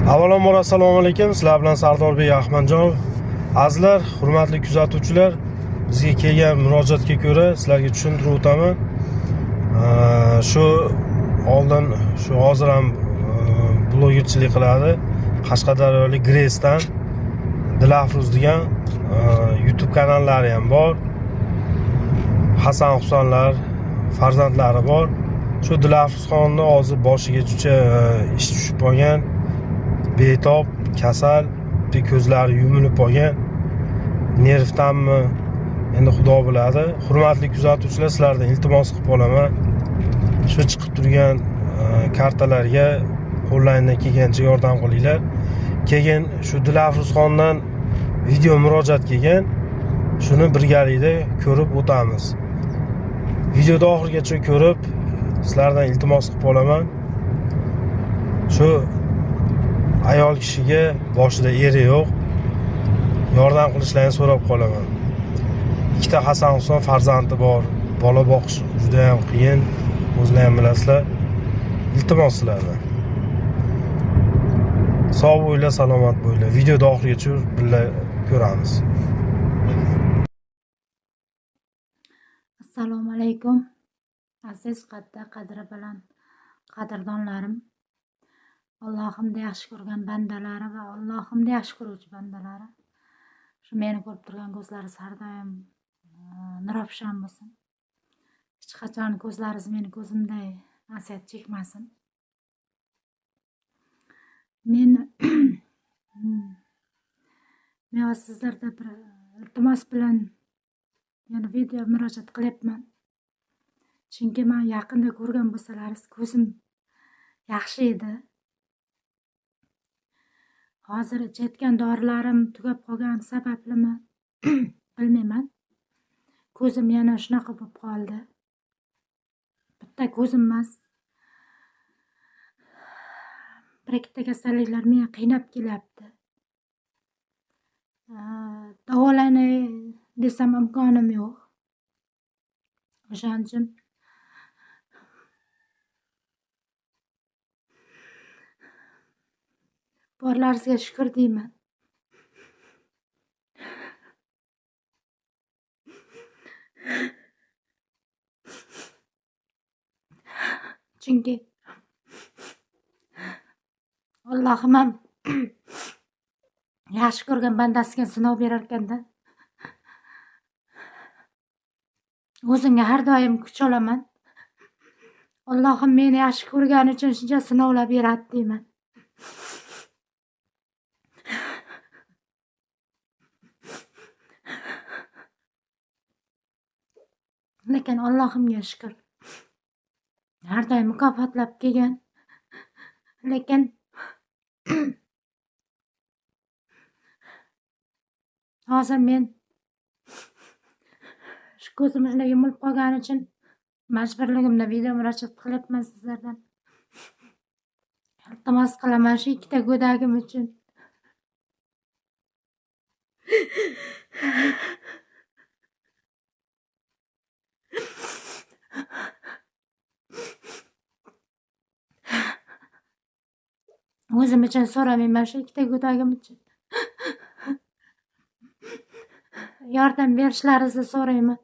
Avvalambor assalomu alaykum. Sizlar bilan Sardorbek Ahmadjonov. Azizlar, hurmatli kuzatuvchilar, bizga kelgan murojaatga ko'ra sizlarga tushuntirib o'taman. Shu oldin hozir ham blogerchilik qiladi. Qashqadaryolik Grace'dan Dilafruz degan YouTube kanallari ham bor. Hasan Husanlar farzandlari bor. Shu Dilafruzxonni hozir boshiga juda ish tushib qolgan. Betob, kasal, ko'zlari yumilib qolgan. Nervdanmi, endi Xudo biladi. Hurmatli kuzatuvchilar, sizlardan iltimos qilib qolaman. Shu chiqib turgan kartalarga qo'lingizdan kelgancha yordam qilinglar. Keyin shu Dilafruzxondan video murojaat kelgan. Shuni birgalikda ko'rib o'tamiz. Videoda oxirigacha ko'rib, sizlardan iltimos qilib qolaman. Shu ayol kishiga boshida eri yo'q, yordam qilishlarini so'rab qolaman. Ikkita Hasan Husan farzandi bor. Bola boqish juda ham qiyin. O'zinglar ham bilasizlar. Iltimos sizlardan. Sog' bo'linglar, salomat bo'linglar. Videoda oxirigacha birga ko'ramiz. Assalomu alaykum. Aziz qadri baland qadrdonlarim. Allohimni yaxshi ko'rgan bandalari va Allohimni yaxshi ko'ruvchi bandalari. Shu meni ko'rib turgan ko'zlari har doim nurafshon bo'lsin. Hech qachon ko'zlaringiz meni ko'zimday asiyat chekmasin. Men sizlarda bir iltimos bilan yana video murojaat qilyapman. Chunki men yaqinda ko'rgan bo'lsalaringiz, ko'zim yaxshi edi. Hozir ichayotgan dorilarim tugab qolgan sabablimi bilmayman. Ko'zim yana shunaqa bo'lib qoldi. Bitta ko'zim emas. Bir ikkita kasalliklar meni qiynab kelyapti. Davolanay desam imkonim yo'q. O'shaning uchun borlaringizga shukr deyman. Chunki Allohim ham yaxshi ko'rgan bandasiga sinov berar ekanda. O'zimga har doim kuch olaman. Allohim meni yaxshi ko'rgani uchun shuncha sinovlar beradi deyman. Lekin Allohimga shukr. Har doim mukofotlab kelgan. Lekin hozir men shu ko'zim shunday yumilib qolgani uchun majburligimda video murojaat qilyapman sizlardan. Iltimos qilaman shu ikkita go'dagim uchun. O'zim uchun so'ramayman, shu ikkita go'dagim uchun. Yordam berishlaringizni so'rayman.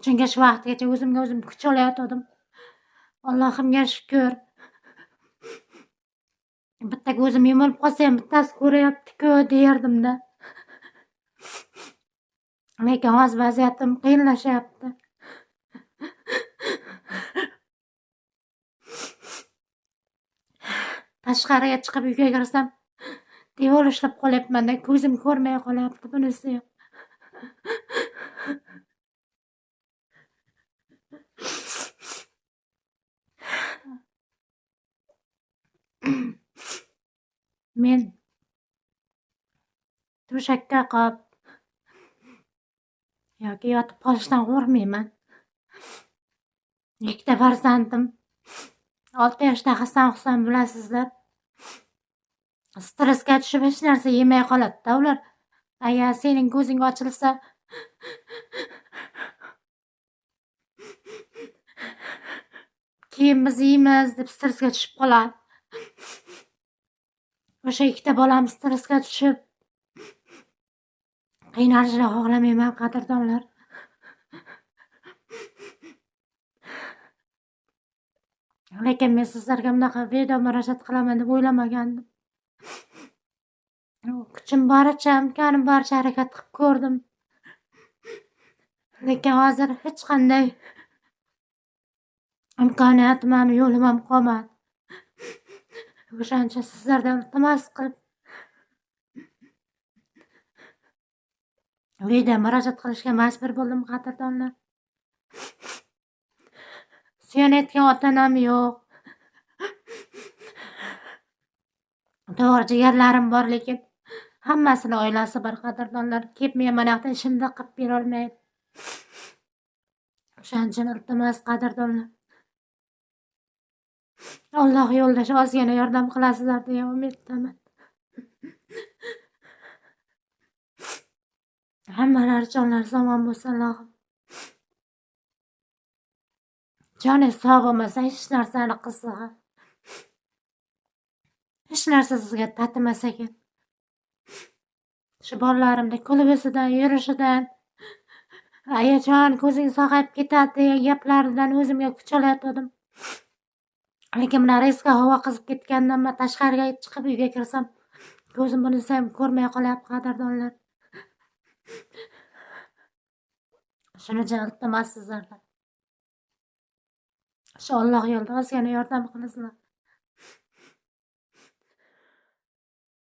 Chunki shu vaqtgacha o'zimga o'zim kuch olayotgandim. Allohimga shukr. Bitta ko'zim yumilib qolsa ham bittasi ko'rayapti-ku derdim-da. Lekin hozir vaziyatim qiyinlashyapti. Tashqariga chiqib uyga kirsam, devor ushlab qolyapman-da, ko'zim ko'rmay qolyapti bunisi ham. Men to'shakka qolib yoki yotib qolishdan qo'rqmayman. Ikkita farzandim, 6 yoshda Hasan Husan bilasizlar. Stressga tushib hech narsa yemay qoladi-da ular. Agar sening ko'zing ochilsa, keyin biz yeymiz deb stressga tushib qoladi. O'sha ikkita bolam stressga tushib qiynalishini xohlamayman, qadrdonlar. Lekin men sizlarga bunaqa video murojaat qilaman deb o'ylamagandim. Kuchim boricha, imkonim boricha harakat qilib ko'rdim. Lekin hozir hech qanday imkoniyatim ham, yo'lim ham qolmadi. O'shaning uchun sizlardan iltimos qilib video murojaat qilishga majbur bo'ldim, qadrdonlar. Suyanayotgan ota-onam yo'q. To'g'ri, jigarlarim bor, lekin hammasini oilasi bor, qadrdonlar. Kelib men mana yoqda ishimni qilib bera olmaydi. O'shaning uchun iltimos, qadrdonlar. Alloh yo'lida ozgina yordam qilasizlar degan umiddaman. Hammalari jonlari sog'lom bo'lsin, Allohim. Joningiz sog' bo'lmasa hech narsani qizig'i, hech narsa sizga tatimas ekan. Shu bolalarimni kulgisidan, yurishidan, ayajon ko'zing sog'ayib ketadi degan gaplaridan o'zimga kuch olayotgandim. Lekin mana reska havo qizib ketgandan men tashqariga chiqib uyga kirsam, ko'zim bunisi ham ko'rmay qolyapti, qadrdonlar. Shuning uchun iltimos sizlardan. Shu Alloh yo'lida ozgina yordam qilasizlar.